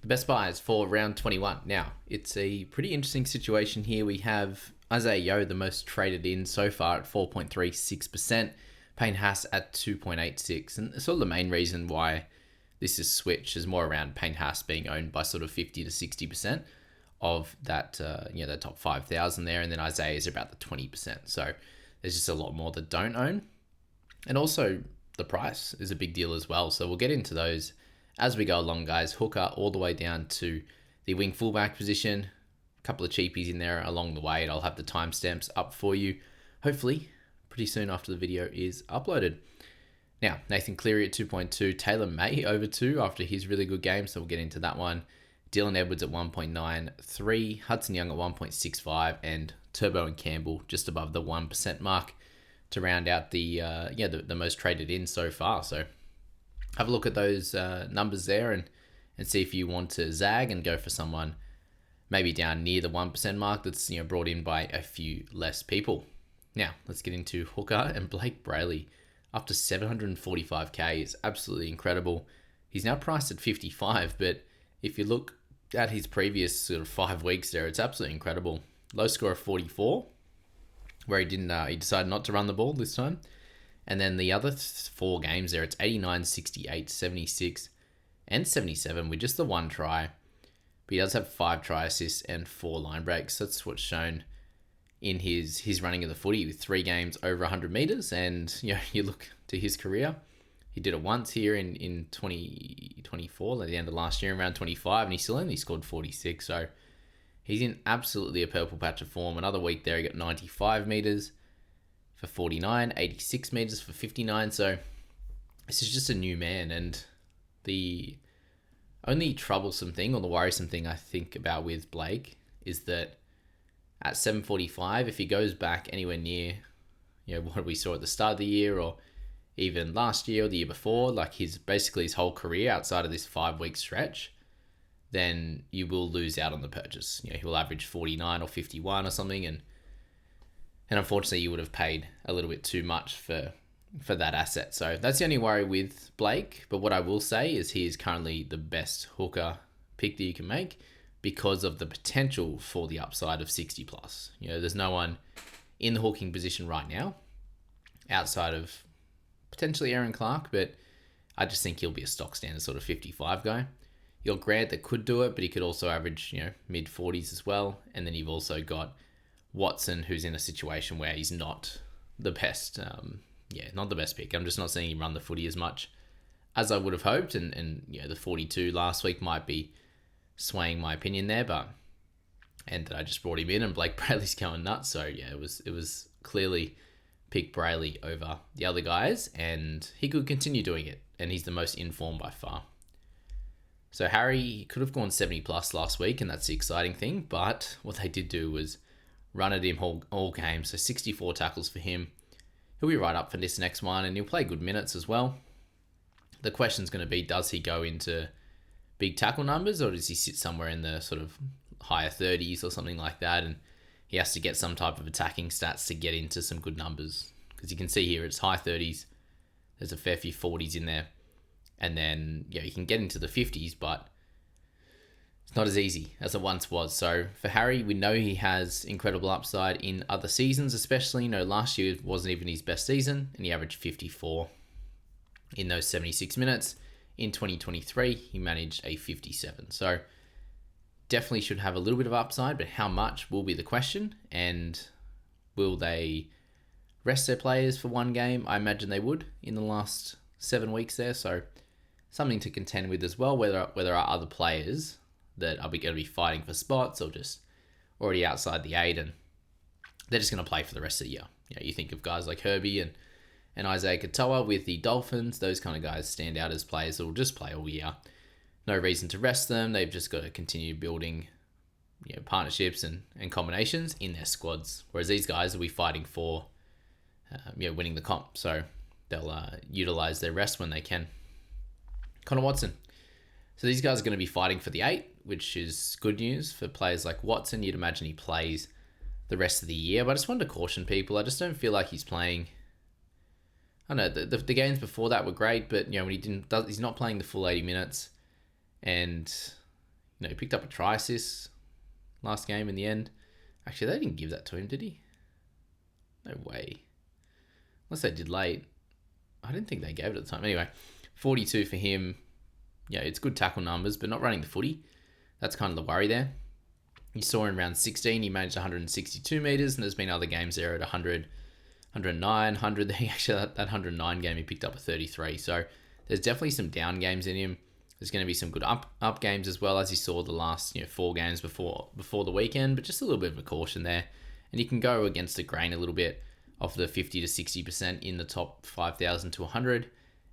The best buys for round 21. Now, it's a pretty interesting situation here. We have Isaiah Yeo, the most traded in so far at 4.36%, Payne Haas at 2.86%. And sort of the main reason why this is switched is more around Payne Haas being owned by sort of 50 to 60% of that, the top 5,000 there. And then Isaiah is about the 20%. So there's just a lot more that don't own. And also the price is a big deal as well. So we'll get into those as we go along, guys. Hooker all the way down to the wing fullback position. A couple of cheapies in there along the way. And I'll have the timestamps up for you, hopefully pretty soon after the video is uploaded. Now, Nathan Cleary at 2.2. Taylor May over 2 after his really good game. So we'll get into that one. Dylan Edwards at 1.93. Hudson Young at 1.65. And Turbo and Campbell just above the 1% mark to round out the most traded in so far. So have a look at those numbers there and see if you want to zag and go for someone maybe down near the 1% mark that's brought in by a few less people. Now, let's get into Hooker and Blake Brailey. Up to 745k is absolutely incredible. He's now priced at 55, but if you look at his previous sort of 5 weeks there, it's absolutely incredible. Low score of 44, where he decided not to run the ball this time. And then the other 4 games there, it's 89, 68, 76, and 77 with just the 1 try. But he does have 5 try assists and 4 line breaks. That's what's shown in his running of the footy with 3 games over 100 metres. And you look to his career, he did it once here in 2024, at the end of last year, around 25, and he still only scored 46. So he's in absolutely a purple patch of form. Another week there, he got 95 metres for 49, 86 metres for 59. So this is just a new man. And the only troublesome thing, or the worrisome thing I think about with Blake, is that at 7.45, if he goes back anywhere near what we saw at the start of the year, or even last year or the year before, like his whole career outside of this 5-week stretch, then you will lose out on the purchase. He will average 49 or 51 or something, and unfortunately you would have paid a little bit too much for that asset. So that's the only worry with Blake. But what I will say is he is currently the best hooker pick that you can make because of the potential for the upside of 60 plus. There's no one in the hooking position right now outside of potentially Aaron Clark, but I just think he'll be a stock standard sort of 55 guy. You've got Grant that could do it, but he could also average mid 40s as well. And then you've also got Watson, who's in a situation where he's not the best, not the best pick. I'm just not seeing him run the footy as much as I would have hoped, and the 42 last week might be swaying my opinion there, and I just brought him in, and Blake Brailey's going nuts. So it was clearly pick Brailey over the other guys, and he could continue doing it, and he's the most informed by far. So Harry could have gone 70 plus last week, and that's the exciting thing. But what they did do was run at him all game. So 64 tackles for him. He'll be right up for this next one, and he'll play good minutes as well. The question's going to be, does he go into big tackle numbers, or does he sit somewhere in the sort of higher 30s or something like that? And he has to get some type of attacking stats to get into some good numbers. Because you can see here, it's high 30s. There's a fair few 40s in there. And then, you can get into the 50s, but it's not as easy as it once was. So for Harry, we know he has incredible upside in other seasons, especially, last year wasn't even his best season, and he averaged 54 in those 76 minutes. In 2023, he managed a 57. So definitely should have a little bit of upside, but how much will be the question. And will they rest their players for one game? I imagine they would in the last 7 weeks there. So something to contend with as well, whether there are other players that are going to be fighting for spots or just already outside the 8, and they're just going to play for the rest of the year. You think of guys like Herbie and Isaiah Katoa with the Dolphins. Those kind of guys stand out as players that will just play all year. No reason to rest them. They've just got to continue building partnerships and combinations in their squads. Whereas these guys will be fighting for winning the comp. So they'll utilize their rest when they can. Connor Watson. So these guys are going to be fighting for the 8, which is good news for players like Watson. You'd imagine he plays the rest of the year. But I just wanted to caution people. I just don't feel like he's playing. I don't know, the games before that were great, but when he's not playing the full 80 minutes, and He picked up a try assist last game in the end. Actually, they didn't give that to him, did he? No way. Unless they did late. I didn't think they gave it at the time. Anyway, 42 for him. Yeah, it's good tackle numbers, but not running the footy. That's kind of the worry there. You saw in round 16, he managed 162 metres, and there's been other games there at 100, 109, 100. Actually, that 109 game, he picked up a 33. So there's definitely some down games in him. There's going to be some good up games as well, as you saw the last 4 games before the weekend, but just a little bit of a caution there. And you can go against the grain a little bit of the 50 to 60% in the top 5,000 to 100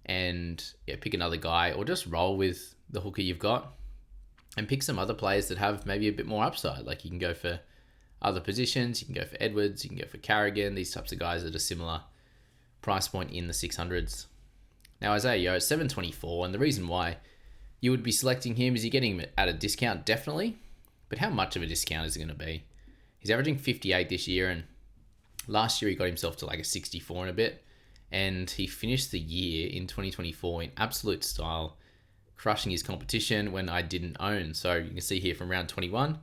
and pick another guy or just roll with the hooker you've got and pick some other players that have maybe a bit more upside. Like you can go for other positions, you can go for Edwards, you can go for Carrigan, these types of guys at a similar price point in the 600s. Now Isaiah Yeo at 724, and the reason why you would be selecting him is you're getting him at a discount, definitely, but how much of a discount is it going to be? He's averaging 58 this year, and last year he got himself to like a 64 and a bit, and he finished the year in 2024 in absolute style, crushing his competition when I didn't own. So you can see here from round 21,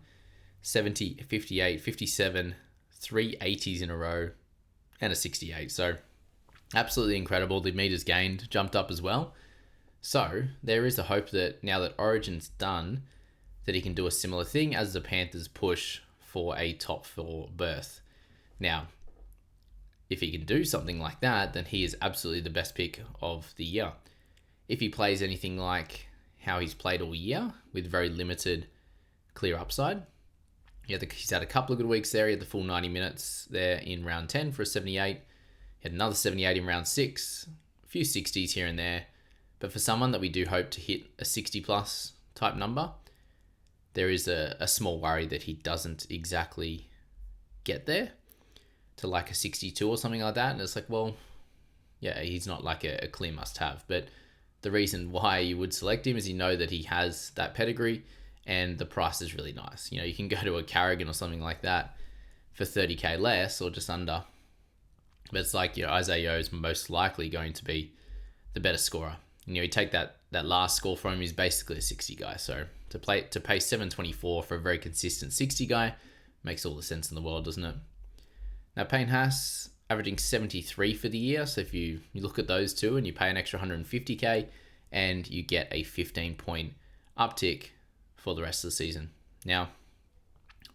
70, 58, 57, 3 80s in a row, and a 68. So absolutely incredible. The meters gained jumped up as well. So there is a hope that now that Origin's done, that he can do a similar thing as the Panthers push for a top 4 berth. Now, if he can do something like that, then he is absolutely the best pick of the year. If he plays anything like how he's played all year, with very limited clear upside, he's had a couple of good weeks there. He had the full 90 minutes there in round 10 for a 78. He had another 78 in round 6, a few 60s here and there. But for someone that we do hope to hit a 60 plus type number, there is a small worry that he doesn't exactly get there to like a 62 or something like that. And it's like, well, yeah, he's not like a clear must-have. But the reason why you would select him is you know that he has that pedigree and the price is really nice. You can go to a Carrigan or something like that for 30k less or just under. But it's like, Isaiah Yeo is most likely going to be the better scorer. You take that last score from him, he's basically a 60 guy. So to pay 724 for a very consistent 60 guy makes all the sense in the world, doesn't it? Now, Payne Haas averaging 73 for the year. So if you look at those two and you pay an extra 150k and you get a 15-point uptick for the rest of the season. Now,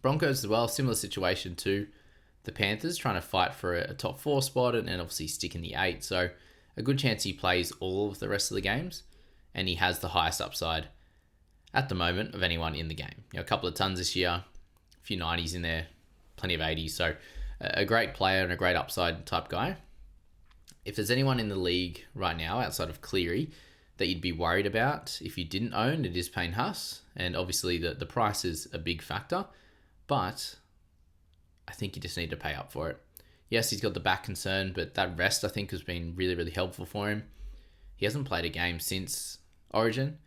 Broncos as well, similar situation to the Panthers, trying to fight for a top 4 spot and obviously stick in the 8. So a good chance he plays all of the rest of the games and he has the highest upside at the moment of anyone in the game. A couple of tons this year, a few 90s in there, plenty of 80s. So a great player and a great upside type guy. If there's anyone in the league right now outside of Cleary that you'd be worried about if you didn't own, it is Payne Haas. And obviously the price is a big factor, but I think you just need to pay up for it. Yes, he's got the back concern, but that rest I think has been really, really helpful for him. He hasn't played a game since Origin,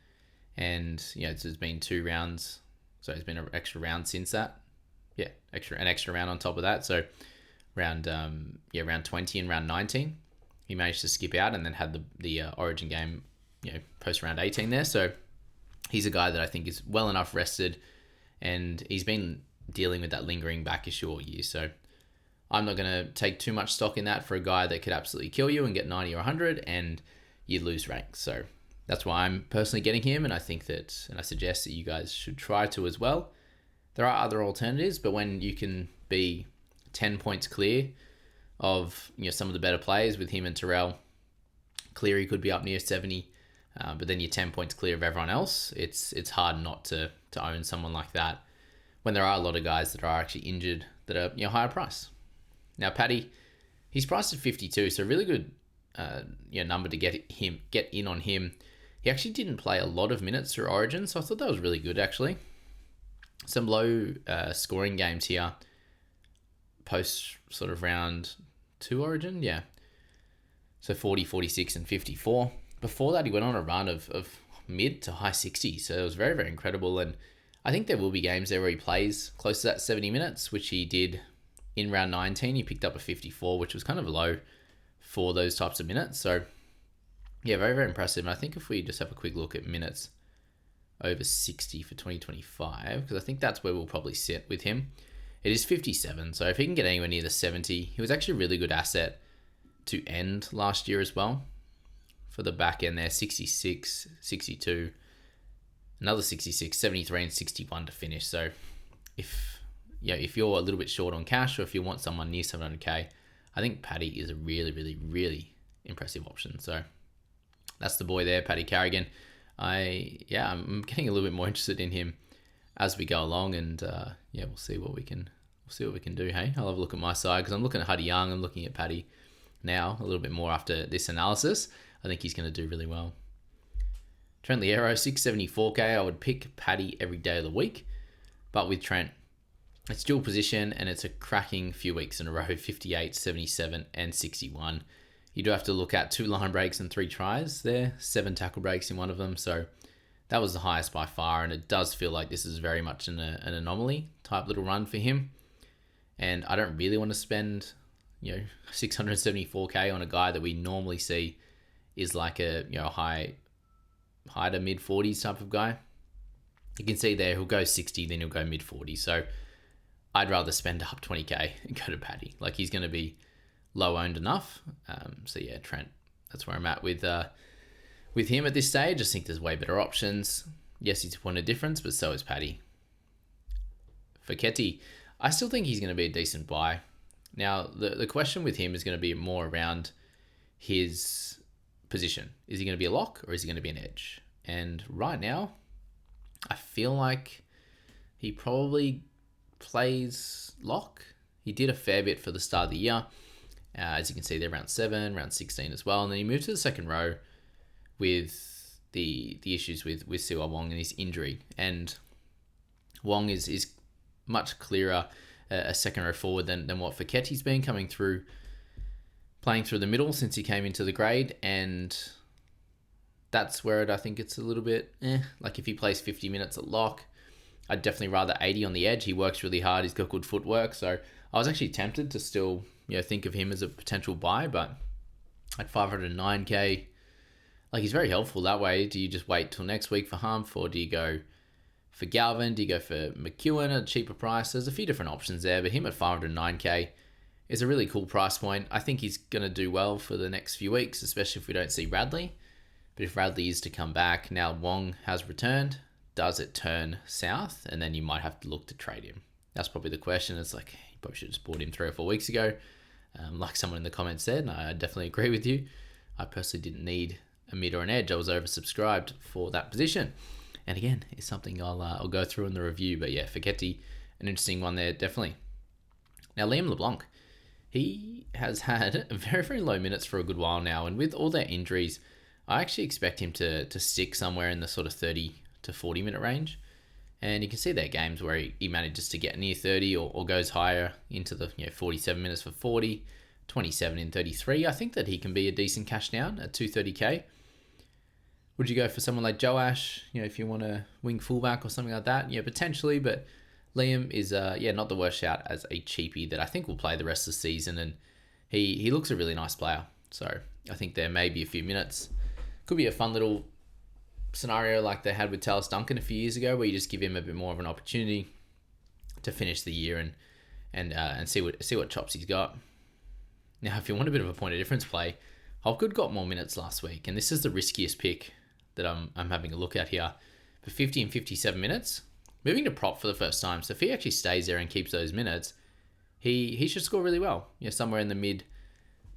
and there's been 2 rounds, so there's been an extra round since that. Yeah, an extra round on top of that. So round 20 and round 19, he managed to skip out and then had the Origin game, post round 18 there. So he's a guy that I think is well enough rested, and he's been dealing with that lingering back issue all year. So I'm not going to take too much stock in that for a guy that could absolutely kill you and get 90 or 100 and you lose rank. So that's why I'm personally getting him, and I think that, and I suggest that you guys should try to as well. There are other alternatives, but when you can be 10 points clear of some of the better players with him and Terrell, Cleary could be up near 70, but then you're 10 points clear of everyone else. It's hard not to own someone like that when there are a lot of guys that are actually injured that are higher price. Now, Paddy, he's priced at 52, so really good number to get in on him. He actually didn't play a lot of minutes through Origin, so I thought that was really good, actually. Some low scoring games here, post sort of round 2 Origin, yeah. So 40, 46, and 54. Before that, he went on a run of mid to high 60s, so it was very, very incredible. And I think there will be games there where he plays close to that 70 minutes, which he did in round 19. He picked up a 54, which was kind of low for those types of minutes. So, yeah, very, very impressive. And I think if we just have a quick look at minutes over 60 for 2025, because I think that's where we'll probably sit with him. It is 57, so if he can get anywhere near the 70, he was actually a really good asset to end last year as well. For the back end there, 66, 62, another 66, 73, and 61 to finish. So if you're a little bit short on cash, or if you want someone near 700k, I think Paddy is a really, really, really impressive option. So that's the boy there, Paddy Carrigan. I'm getting a little bit more interested in him as we go along, and we'll see what we can do. Hey, I'll have a look at my side, because I'm looking at Huddy Young. I'm looking at Paddy now a little bit more after this analysis. I think he's going to do really well. Trent Loiero, 674k. I would pick Paddy every day of the week, but with Trent, it's dual position, and it's a cracking few weeks in a row, 58, 77, and 61. You do have to look at 2 line breaks and 3 tries there, 7 tackle breaks in one of them. So that was the highest by far, and it does feel like this is very much an anomaly type little run for him. And I don't really want to spend 674k on a guy that we normally see is like a high to mid 40s type of guy. You can see there he'll go 60, then he'll go mid 40s. So I'd rather spend up 20k and go to Paddy. Like, he's going to be low owned enough. Trent, that's where I'm at with him at this stage. I think there's way better options. Yes, he's a point of difference, but so is Paddy. Foketi, I still think he's going to be a decent buy. Now, the question with him is going to be more around his position. Is he going to be a lock, or is he going to be an edge? And right now, I feel like he probably plays lock. He did a fair bit for the start of the year. As you can see there, round 7, round 16 as well. And then he moved to the second row with the issues with Siwa Wong and his injury. And Wong is much clearer a second row forward than what Foketi's been playing through the middle since he came into the grade. And that's where I think it's a little bit, like if he plays 50 minutes at lock, I'd definitely rather 80 on the edge. He works really hard. He's got good footwork. So I was actually tempted to still think of him as a potential buy, but at 509k, like, he's very helpful that way. Do you just wait till next week for Humph, or do you go for Galvin? Do you go for McEwen at a cheaper price? There's a few different options there, but him at 509k is a really cool price point. I think he's going to do well for the next few weeks, especially if we don't see Radley. But if Radley is to come back, now Wong has returned, does it turn south? And then you might have to look to trade him. That's probably the question. It's like, you probably should have just bought him 3 or 4 weeks ago. Like someone in the comments said, and I definitely agree with you. I personally didn't need a mid or an edge. I was oversubscribed for that position. And again, it's something I'll go through in the review. But yeah, Foketi, an interesting one there, definitely. Now, Liam LeBlanc, he has had very, very low minutes for a good while now. And with all their injuries, I actually expect him to stick somewhere in the sort of 30 to 40 minute range. And you can see there games where he manages to get near 30 or goes higher into the 47 minutes for 40, 27 in 33. I think that he can be a decent cash down at 230k. Would you go for someone like Joash, if you want a wing fullback or something like that? Yeah, potentially, but Liam is not the worst shout as a cheapie that I think will play the rest of the season, and he looks a really nice player. So I think there may be a few minutes. Could be a fun little scenario like they had with Talis Duncan a few years ago, where you just give him a bit more of an opportunity to finish the year and see what chops he's got. Now, if you want a bit of a point of difference play, Hopgood got more minutes last week, and this is the riskiest pick that I'm having a look at here. For 50 and 57 minutes, moving to prop for the first time. So if he actually stays there and keeps those minutes, he should score really well. Somewhere in the mid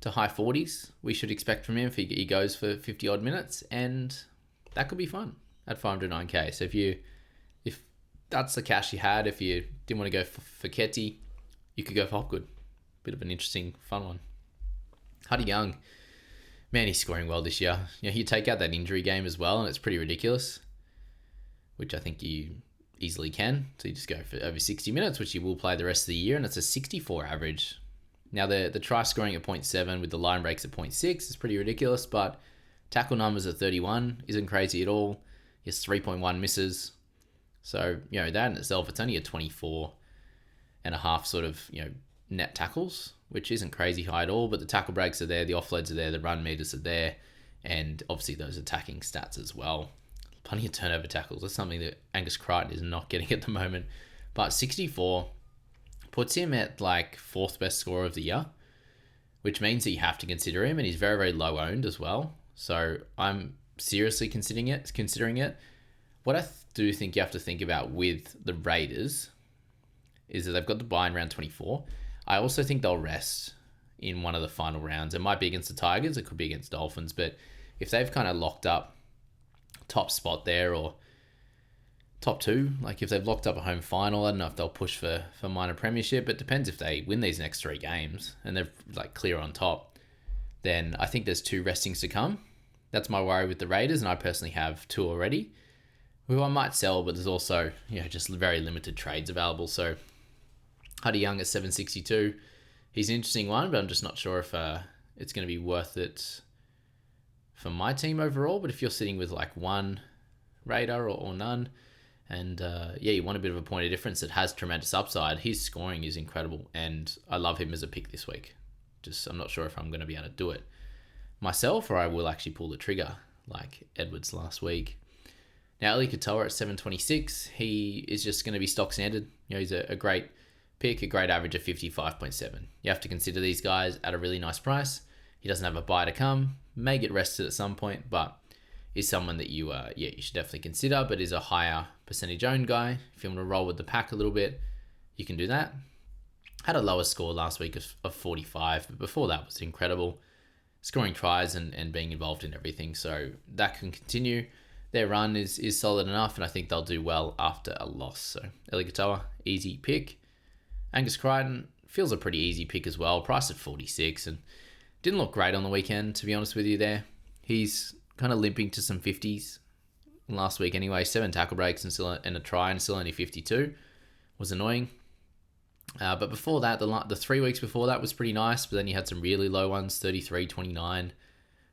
to high 40s we should expect from him if he goes for 50 odd minutes, and that could be fun at 509k. So if that's the cash you had, if you didn't want to go for Foketi, you could go for Hopgood. Bit of an interesting, fun one. Huddy Young, man, he's scoring well this year. You take out that injury game as well, and it's pretty ridiculous, which I think you easily can. So you just go for over 60 minutes, which you will play the rest of the year, and it's a 64 average. Now, the try scoring at 0.7 with the line breaks at 0.6 is pretty ridiculous, but tackle numbers at 31 isn't crazy at all. He has 3.1 misses. So, that in itself, it's only a 24 and a half sort of, net tackles, which isn't crazy high at all, but the tackle breaks are there, the offloads are there, the run meters are there, and obviously those attacking stats as well. plenty of turnover tackles. That's something that Angus Crichton is not getting at the moment. But 64 puts him at like 4th best scorer of the year, which means that you have to consider him, and he's very, very low owned as well. So I'm seriously considering it. What I do think you have to think about with the Raiders is that they've got the bye in round 24. I also think they'll rest in one of the final rounds. It might be against the Tigers, it could be against Dolphins, but if they've kind of locked up top spot there or top 2, like if they've locked up a home final, I don't know if they'll push for minor premiership. It depends if they win these next 3 games and they're like clear on top. Then I think there's 2 restings to come. That's my worry with the Raiders, and I personally have 2 already, who I might sell, but there's also just very limited trades available. So Huddy Young at 762, he's an interesting one, but I'm just not sure if it's going to be worth it for my team overall. But if you're sitting with like 1 Raider or none, and you want a bit of a point of difference that has tremendous upside, his scoring is incredible, and I love him as a pick this week. Just I'm not sure if I'm going to be able to do it myself, or I will actually pull the trigger like Edwards last week. Now, Eli Katoa at 726, he is just going to be stock standard. He's a great pick, a great average of 55.7. You have to consider these guys at a really nice price. He doesn't have a buy to come, may get rested at some point, but is someone that you should definitely consider, but is a higher percentage owned guy. If you want to roll with the pack a little bit, you can do that. Had a lower score last week of 45, but before that was incredible. Scoring tries and being involved in everything, so that can continue. Their run is solid enough, and I think they'll do well after a loss. So Eli Katoa, easy pick. Angus Crichton feels a pretty easy pick as well, priced at 46, and didn't look great on the weekend, to be honest with you there. He's kind of limping to some 50s last week anyway. 7 tackle breaks and a try, and still only 52. Was annoying. But before that, the 3 weeks before that was pretty nice, but then you had some really low ones, 33, 29,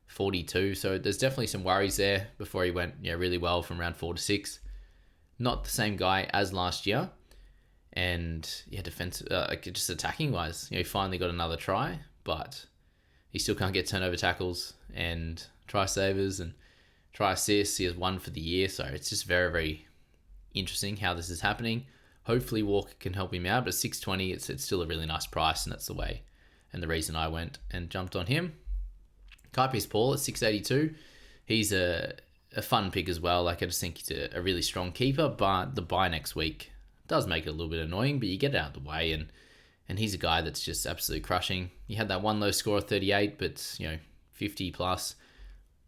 42. So there's definitely some worries there before he went really well from round 4 to 6. Not the same guy as last year. And defense, just attacking wise, he finally got another try, but he still can't get turnover tackles and try savers and try assists. He has 1 for the year, so it's just very, very interesting how this is happening. Hopefully Walker can help him out, but 620, it's still a really nice price, and that's the way and the reason I went and jumped on him. Kaipi's Paul at 682. He's a fun pick as well. Like, I just think he's a really strong keeper, but the bye next week does make it a little bit annoying, but you get it out of the way, and he's a guy that's just absolutely crushing. He had that one low score of 38, but 50 plus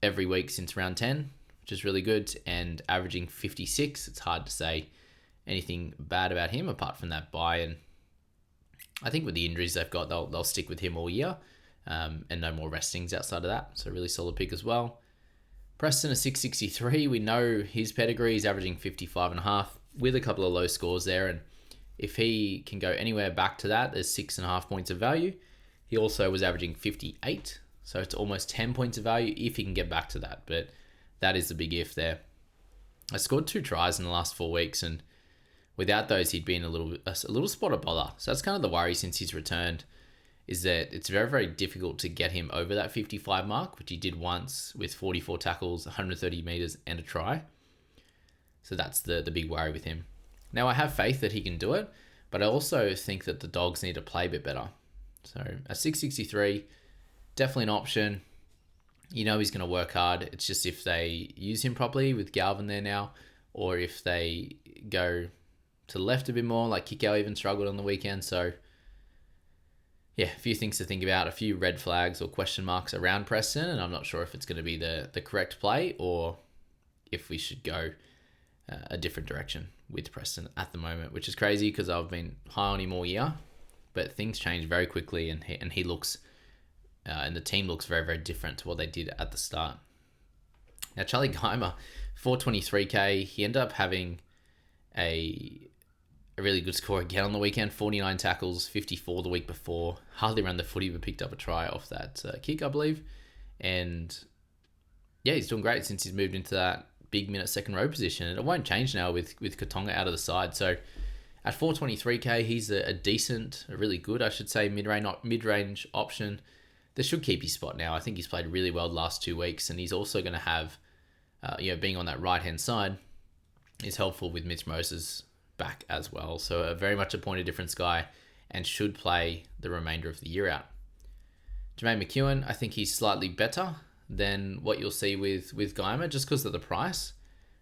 every week since round 10, which is really good, and averaging 56. It's hard to say anything bad about him apart from that bye, and I think with the injuries they've got, they'll stick with him all year, and no more restings outside of that. So really solid pick as well. Preston at 663. We know his pedigree. He's averaging 55.5 with a couple of low scores there, and if he can go anywhere back to that, there's 6.5 points of value. He also was averaging 58, so it's almost 10 points of value if he can get back to that, but that is the big if there. I scored 2 tries in the last 4 weeks, and without those, he'd been a little spot of bother. So that's kind of the worry since he's returned, is that it's very, very difficult to get him over that 55 mark, which he did once with 44 tackles, 130 meters, and a try. So that's the big worry with him. Now, I have faith that he can do it, but I also think that the Dogs need to play a bit better. So at 663, definitely an option. He's going to work hard. It's just if they use him properly with Galvin there now, or if they go to the left a bit more, like Kickow even struggled on the weekend. So a few things to think about, a few red flags or question marks around Preston, and I'm not sure if it's going to be the correct play or if we should go a different direction with Preston at the moment, which is crazy because I've been high on him all year, but things change very quickly, and he looks, and the team looks very, very different to what they did at the start. Now, Charlie Guymer, 423k, he ended up having a really good score again on the weekend, 49 tackles, 54 the week before, hardly ran the footy, but picked up a try off that kick, I believe, and he's doing great since he's moved into that big minute second row position, and it won't change now with Katonga out of the side. So at 423k, he's a really good, I should say, mid-range option that should keep his spot now. I think he's played really well the last 2 weeks, and he's also going to have being on that right-hand side is helpful with Mitch Moses back as well. So a very much a point of difference guy and should play the remainder of the year out. Jermaine McEwen, I think he's slightly better than what you'll see with Guymer just because of the price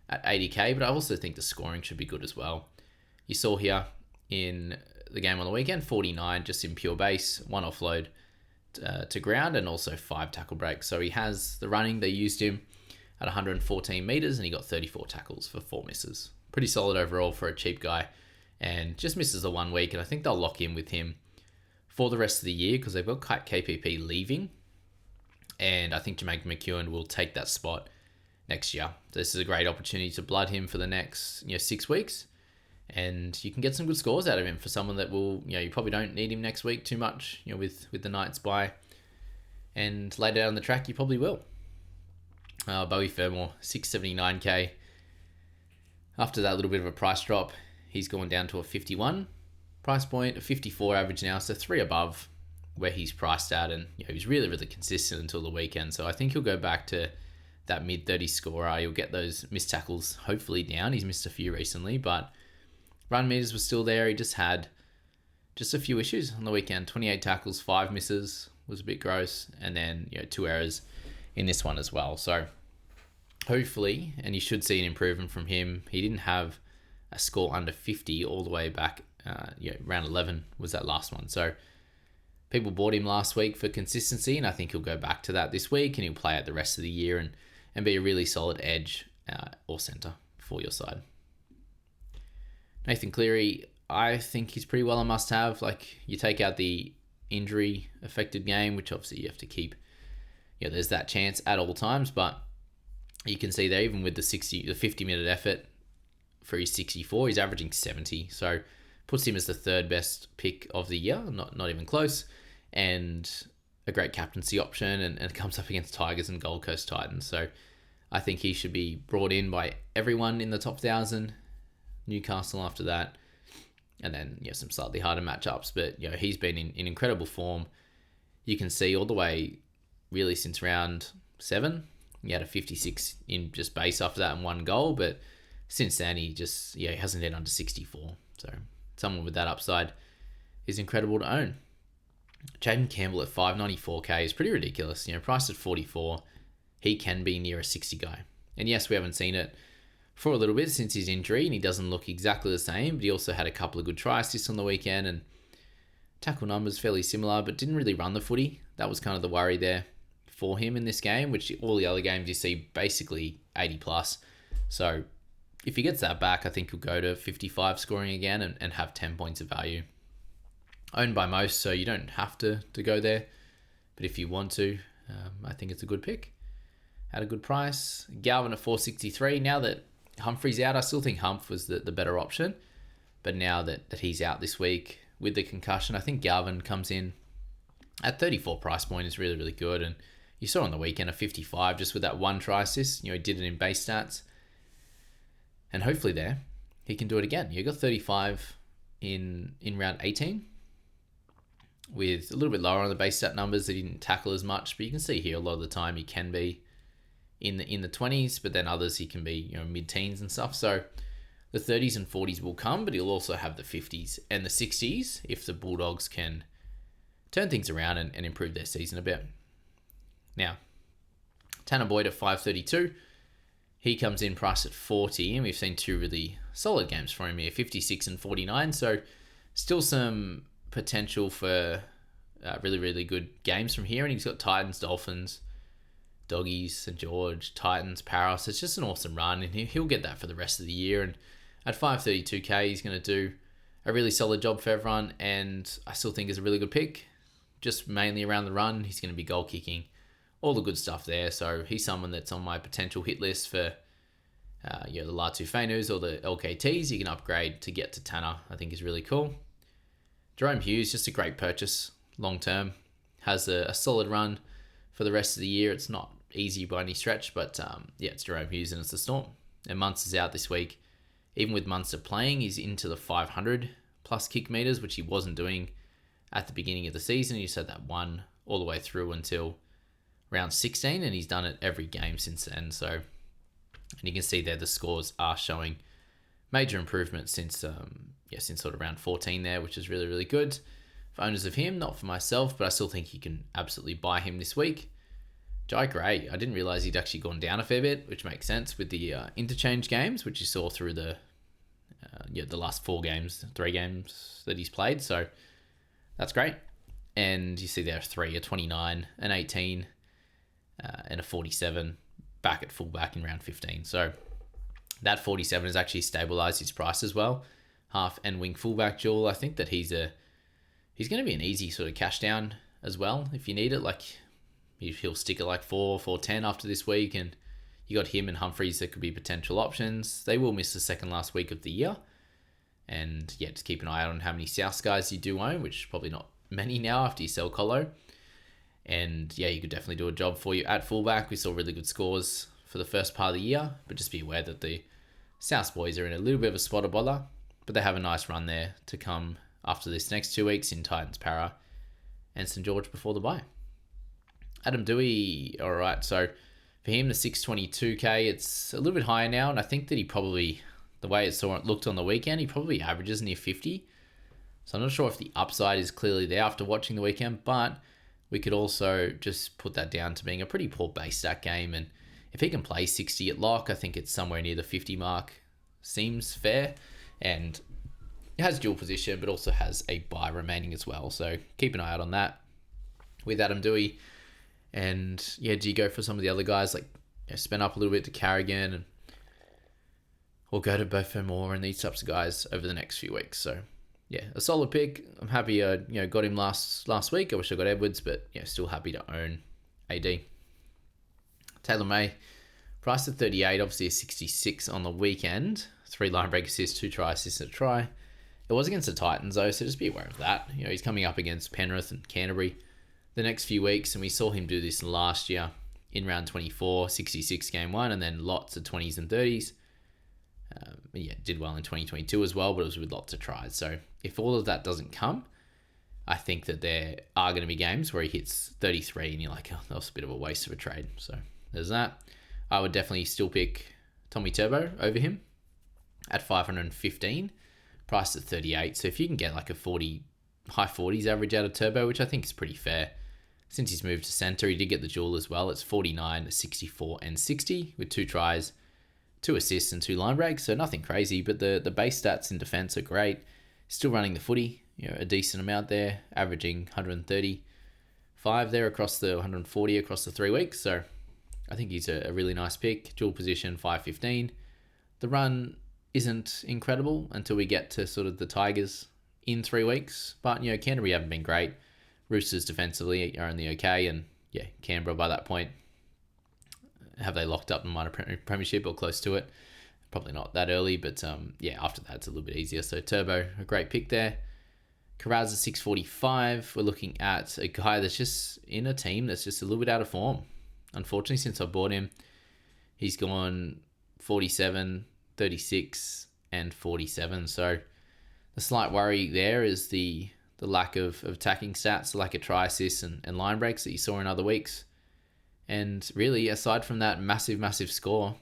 at 80k, but I also think the scoring should be good as well. You saw here in the game on the weekend, 49 just in pure base, 1 offload to ground and also 5 tackle breaks. So he has the running. They used him at 114 meters and he got 34 tackles for 4 misses. Pretty solid overall for a cheap guy and just misses the 1 week. And I think they'll lock in with him for the rest of the year because they've got KPP leaving. And I think Jermaine McEwen will take that spot next year. This is a great opportunity to blood him for the next 6 weeks. And you can get some good scores out of him for someone that will, you probably don't need him next week too much, with the Knights bye. And later down the track, you probably will. Bowie Fermor, 679k. After that little bit of a price drop, he's gone down to a 51 price point, a 54 average now, so 3 above where he's priced at. And he was really, really consistent until the weekend. So I think he'll go back to that mid-30s scorer. He'll get those missed tackles hopefully down. He's missed a few recently, but run meters were still there. He just had a few issues on the weekend. 28 tackles, 5 misses was a bit gross. And then, 2 errors in this one as well. So hopefully, and you should see an improvement from him. He didn't have a score under 50 all the way back. Round 11 was that last one. So people bought him last week for consistency, and I think he'll go back to that this week, and he'll play out the rest of the year and be a really solid edge or centre for your side. Nathan Cleary, I think he's pretty well a must-have. Like, you take out the injury-affected game, which obviously you have to keep. There's that chance at all times, but you can see there, even with the 50-minute effort for his 64, he's averaging 70. So puts him as the 3rd best pick of the year, not even close, and a great captaincy option, and it comes up against Tigers and Gold Coast Titans. So I think he should be brought in by everyone in the top 1,000. Newcastle after that, and then some slightly harder matchups. But he's been in incredible form. You can see all the way really since round 7. He had a 56 in just base after that and 1 goal, but since then he just he hasn't hit under 64. So someone with that upside is incredible to own. Jaden Campbell at 594k is pretty ridiculous. Priced at 44, he can be near a 60 guy. And yes, we haven't seen it for a little bit since his injury, and he doesn't look exactly the same, but he also had a couple of good try assists on the weekend, and tackle numbers fairly similar, but didn't really run the footy. That was kind of the worry there for him in this game, which all the other games you see basically 80 plus. So if he gets that back, I think he'll go to 55 scoring again and have 10 points of value. Owned by most, so you don't have to go there, but if you want to, I think it's a good pick at a good price. Galvin at 463. Now that Humphrey's out, I still think Humph was the better option, but now that he's out this week with the concussion, I think Galvin comes in at 34 price point is really, really good. And you saw on the weekend a 55 just with that 1 try assist. He did it in base stats, and hopefully there he can do it again. You got 35 in round 18 with a little bit lower on the base stat numbers. That he didn't tackle as much, but you can see here a lot of the time he can be in the 20s, but then others he can be mid-teens and stuff. So the 30s and 40s will come, but he'll also have the 50s and the 60s if the Bulldogs can turn things around and improve their season a bit. Now, Tanner Boyd at 532. He comes in priced at 40, and we've seen 2 really solid games for him here, 56 and 49. So still some potential for really, really good games from here. And he's got Titans, Dolphins, Doggies, St. George, Titans, Paros. It's just an awesome run, and he'll get that for the rest of the year. And at 532k, he's going to do a really solid job for everyone, and I still think is a really good pick. Just mainly around the run, he's going to be goal kicking, all the good stuff there. So he's someone that's on my potential hit list for the Latu Fainus or the LKTs. You can upgrade to get to Tanner. I think is really cool. Jerome Hughes, just a great purchase long term. Has a solid run for the rest of the year. It's not easy by any stretch, but it's Jerome Hughes and it's the Storm. And Munster's out this week. Even with Munster playing, he's into the 500 plus kick meters, which he wasn't doing at the beginning of the season. He just had that 1 all the way through until round 16, and he's done it every game since then. So And you can see there the scores are showing major improvement since sort of round 14 there, which is really, really good for owners of him, not for myself, but I still think you can absolutely buy him this week. Jai Gray, I didn't realise he'd actually gone down a fair bit, which makes sense with the interchange games, which you saw through the last 3 games that he's played. So that's great. And you see there 3, a 29, an 18, and a 47 back at fullback in round 15. So that 47 has actually stabilised his price as well. Half and wing fullback duel. I think that he's going to be an easy sort of cash down as well if you need it. Like he'll stick at like 4-10 after this week, and you got him and Humphreys that could be potential options. They will miss the second last week of the year. And yeah, just keep an eye out on how many South guys you do own, which is probably not many now after you sell Colo. And yeah, you could definitely do a job for you at fullback. We saw really good scores for the first part of the year, but just be aware that the South boys are in a little bit of a spot of bother, but they have a nice run there to come after this next 2 weeks in Titans, Para, and St. George before the bye. Adam Doueihi, all right, so for him, the 622k, it's a little bit higher now, and I think that he probably, the way it looked on the weekend, he probably averages near 50. So I'm not sure if the upside is clearly there after watching the weekend, but we could also just put that down to being a pretty poor base stat game. And if he can play 60 at lock, I think it's somewhere near the 50 mark. Seems fair. And it has dual position, but also has a bye remaining as well. So keep an eye out on that with Adam Doueihi. And yeah, do you go for some of the other guys, like spend up a little bit to Carrigan, or go to both Fermor and these types of guys over the next few weeks? So yeah, a solid pick. I'm happy got him last week. I wish I got Edwards, but yeah, still happy to own AD. Taylor May, priced at 38, obviously a 66 on the weekend. 3 line break assists, 2 try assists, and a try. It was against the Titans though, so just be aware of that. He's coming up against Penrith and Canterbury the next few weeks, and we saw him do this last year in round 24, 66 game 1, and then lots of 20s and 30s. Did well in 2022 as well, but it was with lots of tries. So if all of that doesn't come, I think that there are going to be games where he hits 33 and you're like, oh, that was a bit of a waste of a trade. So there's that. I would definitely still pick Tommy Turbo over him at 515, priced at 38. So if you can get like a high 40s average out of Turbo, which I think is pretty fair. Since he's moved to centre, he did get the duel as well. It's 49, 64, and 60 with 2 tries, 2 assists, and 2 line breaks. So nothing crazy, but the base stats in defence are great. Still running the footy, a decent amount there, averaging 135 there across the 140 across the 3 weeks. So I think he's a really nice pick. Dual position, 515. The run isn't incredible until we get to sort of the Tigers in 3 weeks. But, Canterbury haven't been great. Roosters defensively are only okay. And, yeah, Canberra by that point, have they locked up the minor premiership or close to it? Probably not that early, but, after that, it's a little bit easier. So, Turbo, a great pick there. Kiraz at 645. We're looking at a guy that's just in a team that's just a little bit out of form. Unfortunately, since I bought him, he's gone 47, 36, and 47. So the slight worry there is the lack of attacking stats, the lack of try assists and line breaks that you saw in other weeks. And really, aside from that massive score,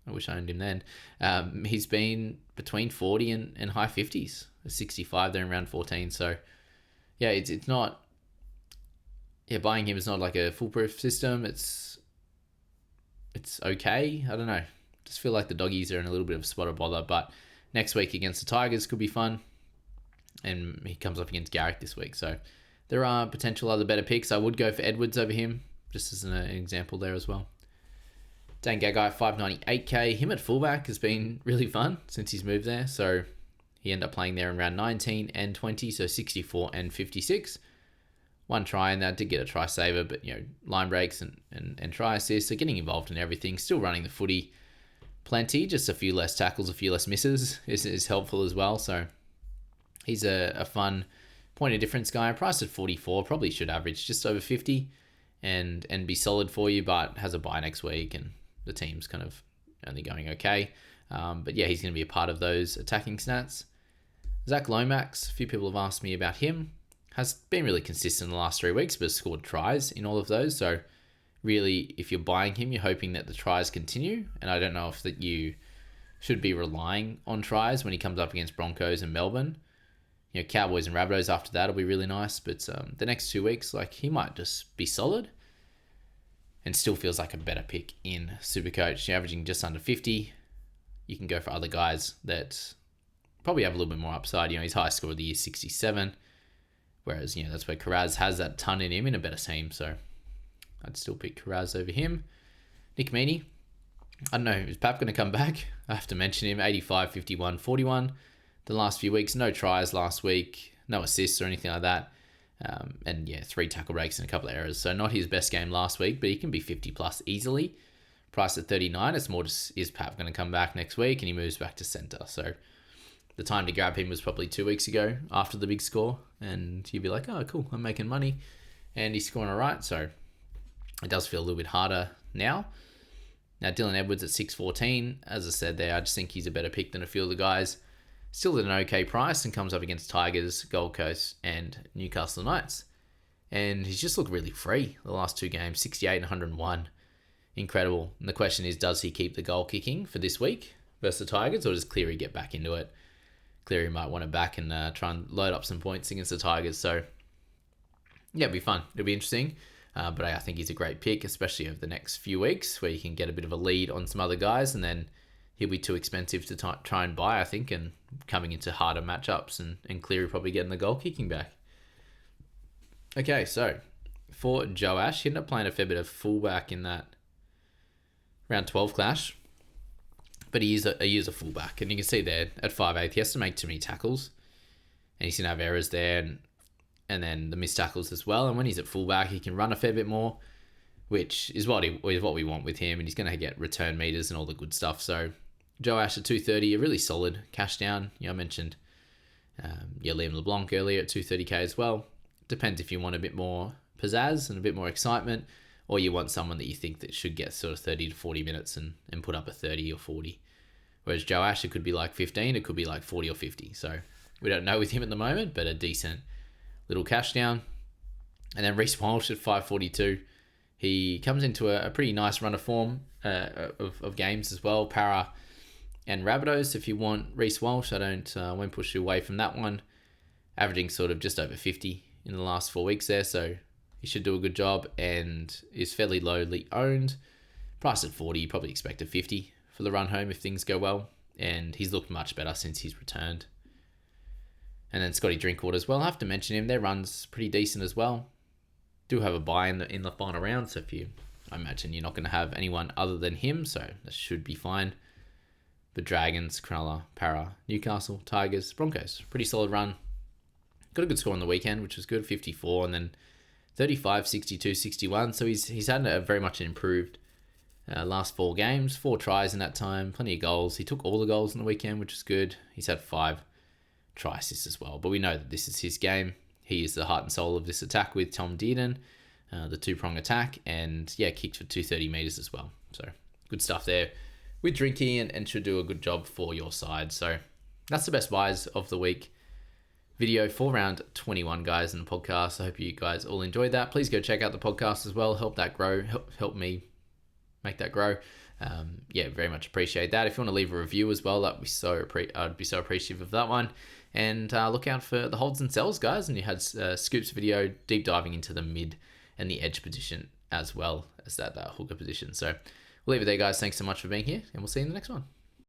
I wish I owned him then, he's been between 40 and high 50s, 65 there in round 14. So yeah, it's not... Yeah, buying him is not like a foolproof system. It's okay. I don't know. Just feel like the doggies are in a little bit of a spot of bother. But next week against the Tigers could be fun. And he comes up against Garrick this week. So there are potential other better picks. I would go for Edwards over him, just as an example there as well. Dan Gagai, 598k. Him at fullback has been really fun since he's moved there. So he ended up playing there in round 19 and 20. So 64 and 56. 1 try in that, did get a try saver, but line breaks and try assists. So getting involved in everything, still running the footy plenty, just a few less tackles, a few less misses is helpful as well. So he's a fun point of difference guy. Priced at 44, probably should average just over 50 and be solid for you, but has a bye next week and the team's kind of only going okay. But yeah, he's going to be a part of those attacking stats. Zach Lomax, a few people have asked me about him. Has been really consistent in the last 3 weeks, but has scored tries in all of those. So really, if you're buying him, you're hoping that the tries continue. And I don't know if that you should be relying on tries when he comes up against Broncos and Melbourne. Cowboys and Rabbitohs after that will be really nice. But the next 2 weeks, he might just be solid and still feels like a better pick in Supercoach. You're averaging just under 50. You can go for other guys that probably have a little bit more upside. His highest score of the year is 67. Whereas, that's where Kiraz has that ton in him in a better team. So I'd still pick Kiraz over him. Nick Meaney. I don't know, is Pap going to come back? I have to mention him. 85, 51, 41. The last few weeks, no tries last week, no assists or anything like that. 3 tackle breaks and a couple of errors. So not his best game last week, but he can be 50 plus easily. Priced at 39. It's more just, is Pap going to come back next week? And he moves back to centre. So the time to grab him was probably 2 weeks ago after the big score. And you'd be like, oh, cool, I'm making money. And he's scoring all right. So it does feel a little bit harder now. Now, Dylan Edwards at 6.14. As I said there, I just think he's a better pick than a few of the guys. Still at an okay price and comes up against Tigers, Gold Coast, and Newcastle Knights. And he's just looked really free the last 2 games, 68 and 101. Incredible. And the question is, does he keep the goal kicking for this week versus the Tigers, or does Cleary get back into it? Cleary might want it back and try and load up some points against the Tigers. So, yeah, it'll be fun. It'll be interesting. But I think he's a great pick, especially over the next few weeks where you can get a bit of a lead on some other guys, and then he'll be too expensive to try and buy, I think, and coming into harder matchups, and Cleary probably getting the goal kicking back. Okay, so for Joash, he ended up playing a fair bit of fullback in that round 12 clash, but he is a fullback, and you can see there at 5'8", he has to make too many tackles, and he's going to have errors there, and then the missed tackles as well. And when he's at fullback, he can run a fair bit more, which is what we want with him, and he's going to get return meters and all the good stuff. So Joash at 230, a really solid cash down. I mentioned Liam LeBlanc earlier at 230k as well. Depends if you want a bit more pizzazz and a bit more excitement, or you want someone that you think that should get sort of 30 to 40 minutes and put up a 30 or 40. Whereas Joash, it could be like 15, it could be like 40 or 50. So we don't know with him at the moment, but a decent little cash down. And then Reece Walsh at 542. He comes into a pretty nice run of form of games as well. Para and Rabbitohs, if you want Reece Walsh, I won't push you away from that one. Averaging sort of just over 50 in the last 4 weeks there, so he should do a good job and is fairly lowly owned. Priced at 40, you probably expect a 50 for the run home if things go well. And he's looked much better since he's returned. And then Scotty Drinkwater as well. I have to mention him. Their run's pretty decent as well. Do have a buy in the final round, so I imagine you're not going to have anyone other than him, so that should be fine. But Dragons, Cronulla, Para, Newcastle, Tigers, Broncos. Pretty solid run. Got a good score on the weekend, which was good, 54, and then 35, 62, 61. So he's had a very much improved last 4 games, 4 tries in that time, plenty of goals. He took all the goals on the weekend, which is good. He's had 5 try assists as well. But we know that this is his game. He is the heart and soul of this attack with Tom Dearden, the 2-prong attack, and kicked for 230 metres as well. So good stuff there with Drinky, and should do a good job for your side. So that's the best buys of the week video for round 21, guys, in the podcast. I hope you guys all enjoyed that. Please go check out the podcast as well. Help that grow. Help me make that grow. Very much appreciate that. If you want to leave a review as well, I'd be so appreciative of that one. And look out for the holds and sells, guys. And you had Scoop's video deep diving into the mid and the edge position as well as that hooker position. So we'll leave it there, guys. Thanks so much for being here, and we'll see you in the next one.